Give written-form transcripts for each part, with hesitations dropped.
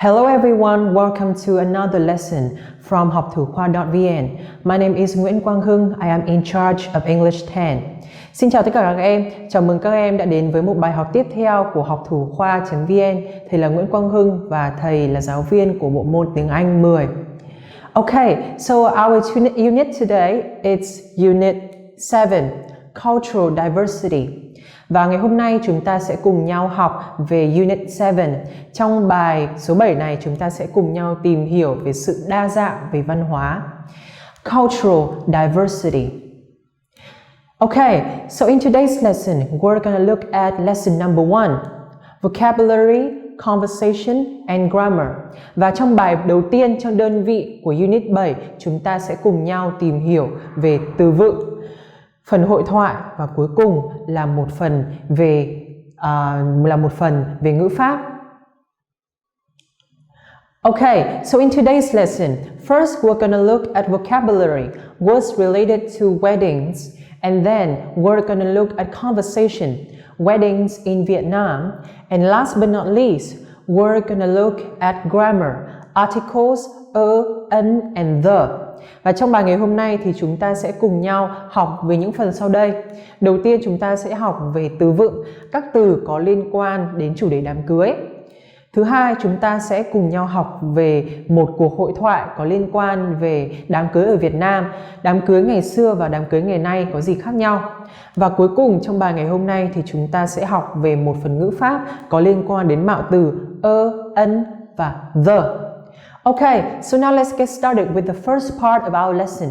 Hello everyone, welcome to another lesson from học thủ khoa.vn. My name is Nguyễn Quang Hưng, I am in charge of English 10. Xin chào tất cả các em, chào mừng các em đã đến với một bài học tiếp theo của học thủ khoa.vn. Thầy là Nguyễn Quang Hưng và thầy là giáo viên của bộ môn tiếng Anh 10. Okay, so our unit today is Unit 7, Cultural Diversity. Và ngày hôm nay chúng ta sẽ cùng nhau học về Unit 7. Trong bài số 7 này chúng ta sẽ cùng nhau tìm hiểu về sự đa dạng về văn hóa. Cultural Diversity. Okay, so in today's lesson, we're going to look at lesson number 1, Vocabulary, Conversation and Grammar. Và trong bài đầu tiên trong đơn vị của Unit 7, chúng ta sẽ cùng nhau tìm hiểu về từ vựng, phần hội thoại và cuối cùng là một phần về ngữ pháp. Okay, so in today's lesson, first we're going to look at vocabulary, words related to weddings, and then we're going to look at conversation, weddings in Vietnam, and last but not least, we're going to look at grammar, articles, an, and the. Và trong bài ngày hôm nay thì chúng ta sẽ cùng nhau học về những phần sau đây. Đầu tiên chúng ta sẽ học về từ vựng, các từ có liên quan đến chủ đề đám cưới. Thứ hai, chúng ta sẽ cùng nhau học về một cuộc hội thoại có liên quan về đám cưới ở Việt Nam, đám cưới ngày xưa và đám cưới ngày nay có gì khác nhau. Và cuối cùng trong bài ngày hôm nay thì chúng ta sẽ học về một phần ngữ pháp có liên quan đến mạo từ an và the. Okay, so now let's get started with the first part of our lesson.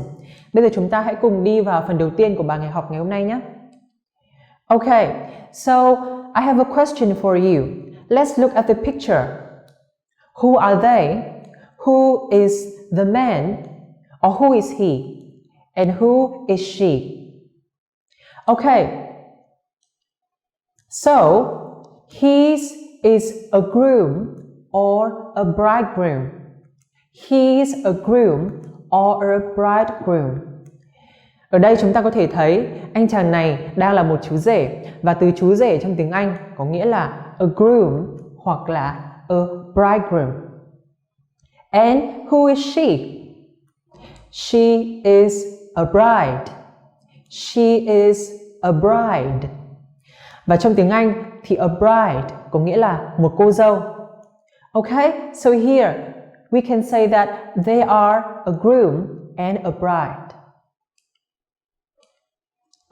Bây giờ chúng ta hãy cùng đi vào phần đầu tiên của bài học ngày hôm nay nhé. Okay, so I have a question for you. Let's look at the picture. Who are they? Who is the man? Or who is he? And who is she? Okay, so he is a groom or a bridegroom. He is a groom or a bridegroom. Ở đây chúng ta có thể thấy anh chàng này đang là một chú rể, và từ chú rể trong tiếng Anh có nghĩa là a groom hoặc là a bridegroom. And who is she? She is a bride. She is a bride. Và trong tiếng Anh thì a bride có nghĩa là một cô dâu. Okay, so here we can say that they are a groom and a bride.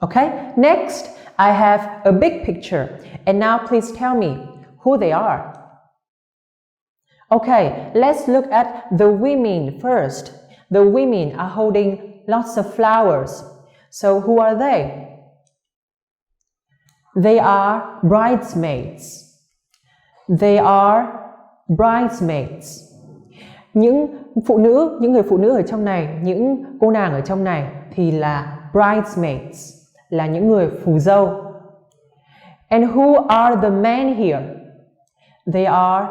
Okay, next I have a big picture, and now please tell me who they are. Okay, let's look at the women first. The women are holding lots of flowers. So who are they? They are bridesmaids. They are bridesmaids. Những người phụ nữ ở trong này, những cô nàng ở trong này thì là bridesmaids, là những người phù dâu. And who are the men here? They are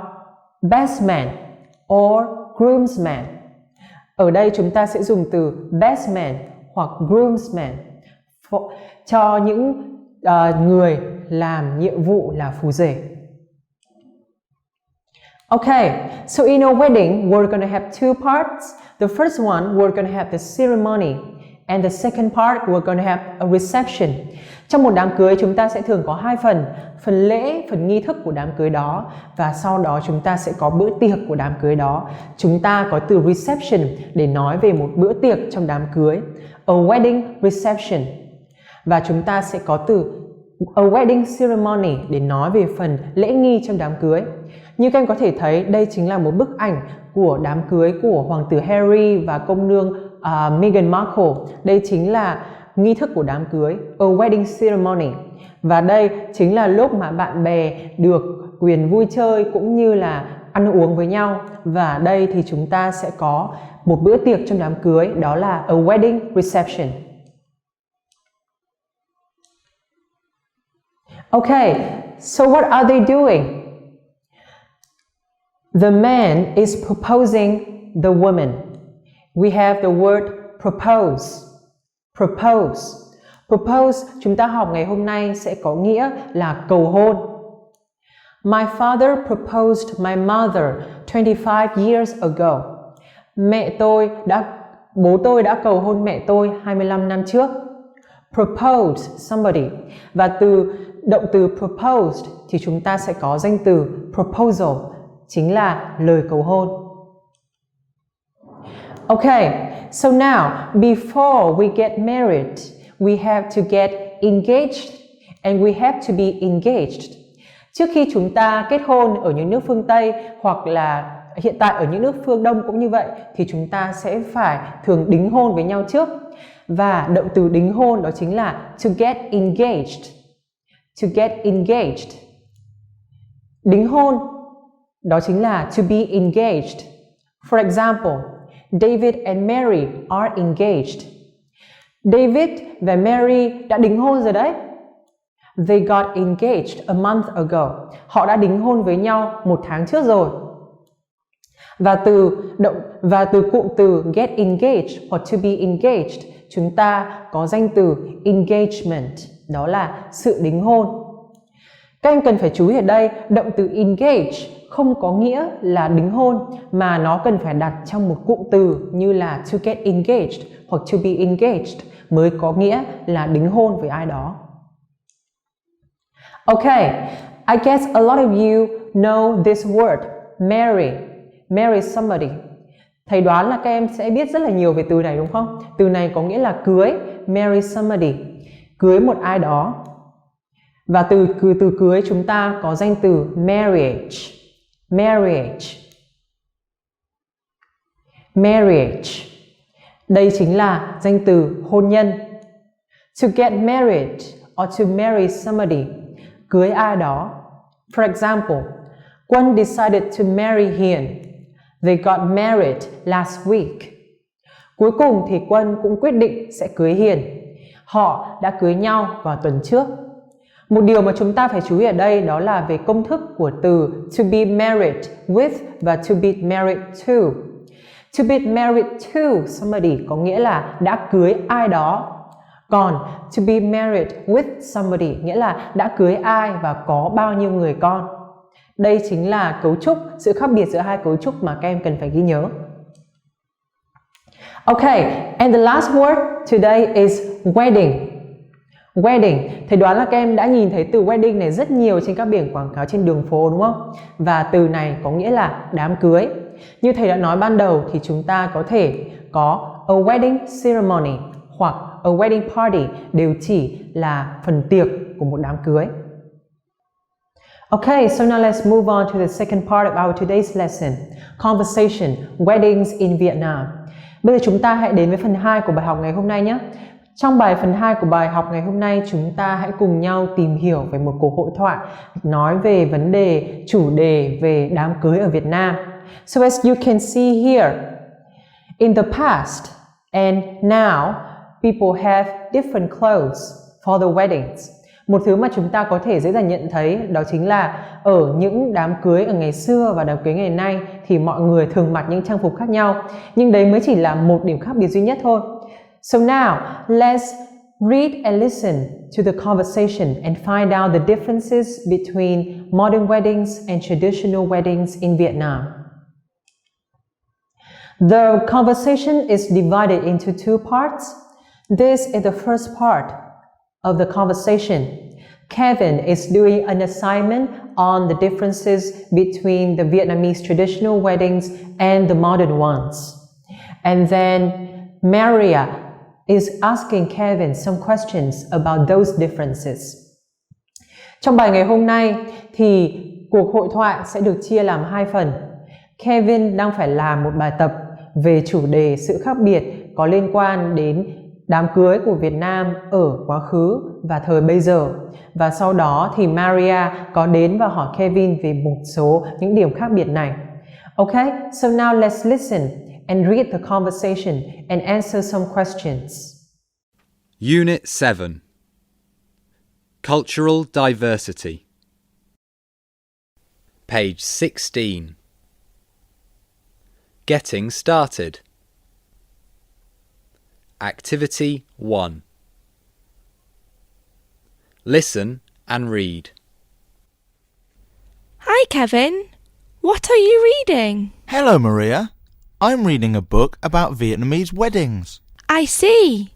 best man or groomsmen. Ở đây chúng ta sẽ dùng từ best man hoặc groomsman cho những người làm nhiệm vụ là phù rể. Okay, so in a wedding, we're going to have two parts. The first one, we're going to have the ceremony. And the second part, we're going to have a reception. Trong một đám cưới, chúng ta sẽ thường có hai phần. Phần lễ, phần nghi thức của đám cưới đó. Và sau đó chúng ta sẽ có bữa tiệc của đám cưới đó. Chúng ta có từ reception để nói về một bữa tiệc trong đám cưới. A wedding reception. Và chúng ta sẽ có từ a wedding ceremony để nói về phần lễ nghi trong đám cưới. Như các em có thể thấy, đây chính là một bức ảnh của đám cưới của Hoàng tử Harry và công nương Meghan Markle. Đây chính là nghi thức của đám cưới, a wedding ceremony. Và đây chính là lúc mà bạn bè được quyền vui chơi cũng như là ăn uống với nhau. Và đây thì chúng ta sẽ có một bữa tiệc trong đám cưới, đó là a wedding reception. Okay, so what are they doing? The man is proposing the woman. We have the word propose. Propose. Propose chúng ta học ngày hôm nay sẽ có nghĩa là cầu hôn. My father proposed my mother 25 years ago. Bố tôi đã cầu hôn mẹ tôi 25 năm trước. Propose somebody. Và từ động từ proposed thì chúng ta sẽ có danh từ proposal, chính là lời cầu hôn. Okay, so now before we get married, we have to get engaged and we have to be engaged. Trước khi chúng ta kết hôn ở những nước phương Tây hoặc là hiện tại ở những nước phương Đông cũng như vậy thì chúng ta sẽ phải thường đính hôn với nhau trước. Và động từ đính hôn đó chính là to get engaged. To get engaged. Đính hôn đó chính là to be engaged. For example, David and Mary are engaged. David và Mary đã đính hôn rồi đấy. They got engaged a month ago. Họ đã đính hôn với nhau 1 tháng trước rồi. Và từ cụm từ get engaged hoặc to be engaged, chúng ta có danh từ engagement, đó là sự đính hôn. Các em cần phải chú ý ở đây, động từ engage không có nghĩa là đính hôn mà nó cần phải đặt trong một cụm từ như là to get engaged hoặc to be engaged mới có nghĩa là đính hôn với ai đó. Okay, I guess a lot of you know this word, marry. Marry somebody. Thầy đoán là các em sẽ biết rất là nhiều về từ này đúng không? Từ này có nghĩa là cưới, marry somebody, cưới một ai đó. Và từ cưới chúng ta có danh từ marriage. Marriage. Marriage. Đây chính là danh từ hôn nhân. To get married or to marry somebody, cưới ai đó. For example, Quân decided to marry Hiền. They got married last week. Cuối cùng thì Quân cũng quyết định sẽ cưới Hiền. Họ đã cưới nhau vào tuần trước. Một điều mà chúng ta phải chú ý ở đây đó là về công thức của từ to be married with và to be married to. To be married to somebody có nghĩa là đã cưới ai đó. Còn to be married with somebody nghĩa là đã cưới ai và có bao nhiêu người con. Đây chính là cấu trúc, sự khác biệt giữa hai cấu trúc mà các em cần phải ghi nhớ. Okay, and the last word today is wedding. Wedding, thầy đoán là các em đã nhìn thấy từ wedding này rất nhiều trên các biển quảng cáo trên đường phố đúng không? Và từ này có nghĩa là đám cưới. Như thầy đã nói ban đầu thì chúng ta có thể có a wedding ceremony hoặc a wedding party đều chỉ là phần tiệc của một đám cưới. Okay, so now let's move on to the second part of our today's lesson, conversation, weddings in Vietnam. Bây giờ chúng ta hãy đến với phần 2 của bài học ngày hôm nay nhé. Trong phần 2 của bài học ngày hôm nay, chúng ta hãy cùng nhau tìm hiểu về một cuộc hội thoại nói về chủ đề về đám cưới ở Việt Nam. So as you can see here, in the past and now, people have different clothes for the weddings. Một thứ mà chúng ta có thể dễ dàng nhận thấy đó chính là ở những đám cưới ở ngày xưa và đám cưới ngày nay thì mọi người thường mặc những trang phục khác nhau. Nhưng đấy mới chỉ là một điểm khác biệt duy nhất thôi. So now, let's read and listen to the conversation and find out the differences between modern weddings and traditional weddings in Vietnam. The conversation is divided into 2 parts. This is the first part of the conversation. Kevin is doing an assignment on the differences between the Vietnamese traditional weddings and the modern ones. And then Maria is asking Kevin some questions about those differences. Trong bài ngày hôm nay thì cuộc hội thoại sẽ được chia làm 2 phần. Kevin đang phải làm một bài tập về chủ đề sự khác biệt có liên quan đến đám cưới của Việt Nam ở quá khứ và thời bây giờ. Và sau đó thì Maria có đến và hỏi Kevin về một số những điểm khác biệt này. Okay, so now let's listen and read the conversation and answer some questions. Unit 7. Cultural Diversity. Page 16. Getting started. Activity 1. Listen and read. Hi, Kevin. What are you reading? Hello, Maria. I'm reading a book about Vietnamese weddings. I see.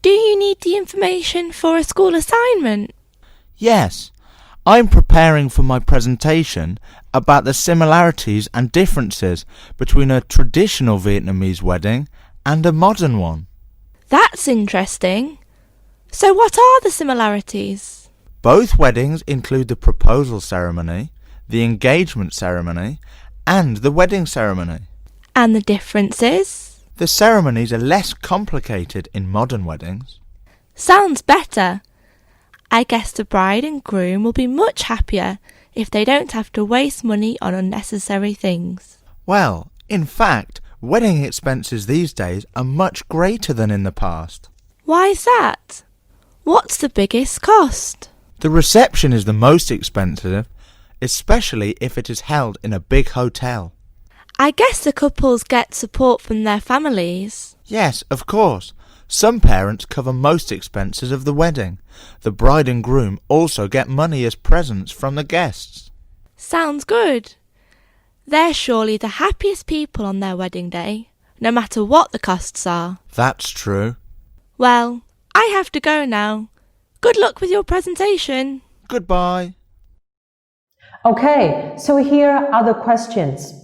Do you need the information for a school assignment? Yes, I'm preparing for my presentation about the similarities and differences between a traditional Vietnamese wedding and a modern one. That's interesting. So what are the similarities? Both weddings include the proposal ceremony, the engagement ceremony, and the wedding ceremony. And the differences? The ceremonies are less complicated in modern weddings. Sounds better. I guess the bride and groom will be much happier if they don't have to waste money on unnecessary things. Well, in fact, wedding expenses these days are much greater than in the past. Why's that? What's the biggest cost? The reception is the most expensive, especially if it is held in a big hotel. I guess the couples get support from their families. Yes, of course. Some parents cover most expenses of the wedding. The bride and groom also get money as presents from the guests. Sounds good. They're surely the happiest people on their wedding day, no matter what the costs are. That's true. Well, I have to go now. Good luck with your presentation. Goodbye. Okay, so here are the questions.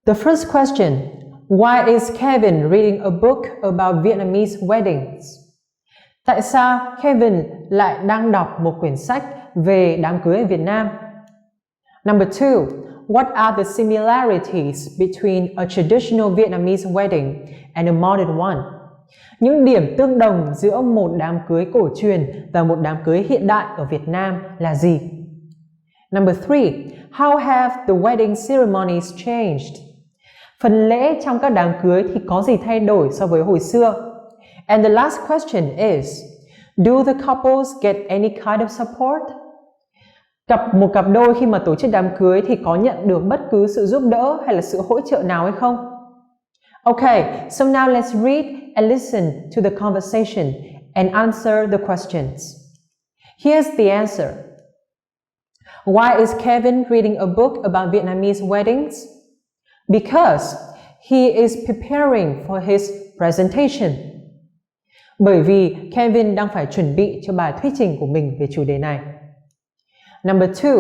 The first question, why is Kevin reading a book about Vietnamese weddings? Tại sao Kevin lại đang đọc một quyển sách về đám cưới ở Việt Nam? Number 2, what are the similarities between a traditional Vietnamese wedding and a modern one? Những điểm tương đồng giữa một đám cưới cổ truyền và một đám cưới hiện đại ở Việt Nam là gì? Number 3, how have the wedding ceremonies changed? Phần lễ trong các đám cưới thì có gì thay đổi so với hồi xưa? And the last question is, do the couples get any kind of support? Một cặp đôi khi mà tổ chức đám cưới thì có nhận được bất cứ sự giúp đỡ hay là sự hỗ trợ nào hay không? Okay, so now let's read and listen to the conversation and answer the questions. Here's the answer. Why is Kevin reading a book about Vietnamese weddings? Because he is preparing for his presentation. Bởi vì Kevin đang phải chuẩn bị cho bài thuyết trình của mình về chủ đề này. Number 2,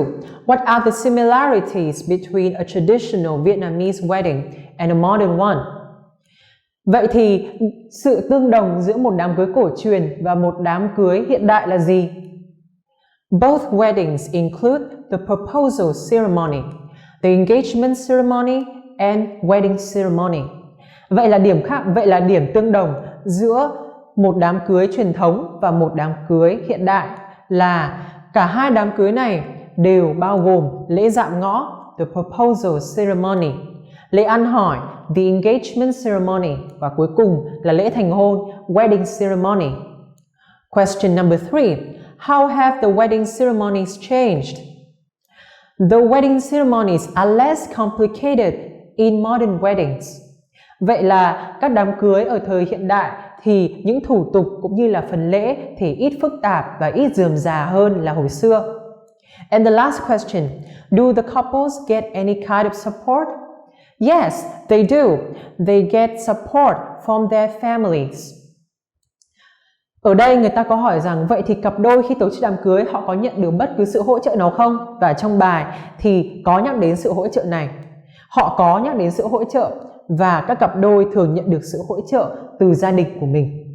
what are the similarities between a traditional Vietnamese wedding and a modern one? Vậy thì sự tương đồng giữa một đám cưới cổ truyền và một đám cưới hiện đại là gì? Both weddings include the proposal ceremony, the engagement ceremony and wedding ceremony. Vậy là điểm tương đồng giữa một đám cưới truyền thống và một đám cưới hiện đại là cả hai đám cưới này đều bao gồm lễ dạm ngõ, the proposal ceremony, lễ ăn hỏi, the engagement ceremony và cuối cùng là lễ thành hôn, wedding ceremony. Question number 3. How have the wedding ceremonies changed? The wedding ceremonies are less complicated in modern weddings. Vậy là các đám cưới ở thời hiện đại thì những thủ tục cũng như là phần lễ thì ít phức tạp và ít rườm rà hơn là hồi xưa. And the last question, do the couples get any kind of support? Yes, they do. They get support from their families. Ở đây người ta có hỏi rằng vậy thì cặp đôi khi tổ chức đám cưới họ có nhận được bất cứ sự hỗ trợ nào không? Và trong bài thì có nhắc đến sự hỗ trợ này. Họ có nhắc đến sự hỗ trợ và các cặp đôi thường nhận được sự hỗ trợ từ gia đình của mình.